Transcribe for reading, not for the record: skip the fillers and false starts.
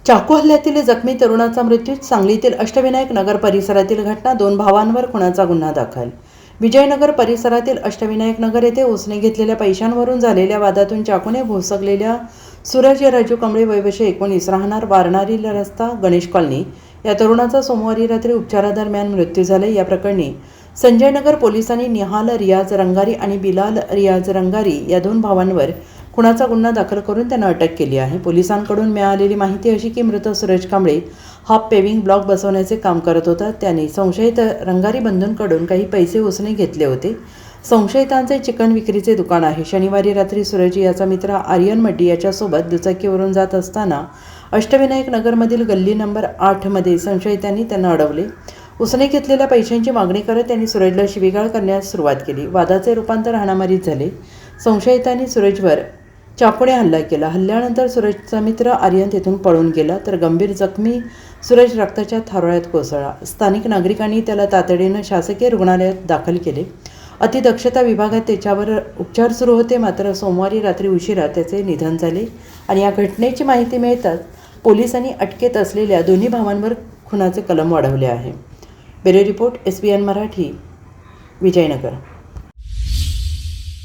चाकू हल्ल्यातील जखमी तरुणाचा मृत्यू. सांगलीतील अष्टविनायक नगर परिसरातील घटना. 2 भावांवर खुनाचा गुन्हा दाखल. विजयनगर परिसरातील अष्टविनायक नगर येथे उसने घेतलेल्या पैशांवरून झालेल्या वादातून चाकूने भोसकलेल्या सूरज राजू कांबळे वय वर्ष 19 राहणार वारणारी रस्ता गणेश कॉलनी या तरुणाचा सोमवारी रात्री उपचारादरम्यान मृत्यू झाला. या प्रकरणी संजयनगर पोलिसांनी निहाल रियाज रंगारी आणि बिलाल रियाज रंगारी या 2 भावांवर खुनाचा गुन्हा दाखल करून त्यांना अटक केली आहे. पोलिसांकडून मिळालेली माहिती अशी की मृत सूरज कांबळे हा पेविंग ब्लॉक बसवण्याचे काम करत होता. त्यांनी संशयित रंगारी बंधूंकडून काही पैसे उसने घेतले होते. संशयितांचे चिकन विक्रीचे दुकान आहे. शनिवारी रात्री सूरज याचा मित्र आर्यन मड्डी याच्यासोबत दुचाकीवरून जात असताना अष्टविनायक नगरमधील गल्ली नंबर 8 मध्ये संशयितांनी त्यांना अडवले. उसने घेतलेल्या पैशांची मागणी करत त्यांनी सूरजला शिवीगाळ करण्यास सुरुवात केली. वादाचे रूपांतर हाणामारीत झाले. संशयितांनी सूरजवर चाकूने हल्ला केला. हल्ल्यानंतर सूरजचा मित्र आर्यन तेथून पळून गेला तर गंभीर जखमी सूरज रक्ताच्या थारोळ्यात कोसळला. स्थानिक नागरिकांनी त्याला तातडीनं शासकीय रुग्णालयात दाखल केले. अतिदक्षता विभागात त्याच्यावर उपचार सुरू होते. मात्र सोमवारी रात्री उशिरा त्याचे निधन झाले आणि या घटनेची माहिती मिळताच पोलिसांनी अटकेत असलेल्या दोन्ही भावांवर खुनाचे कलम वाढवले आहे. Bureau report SBN Marathi, Vijayanagar.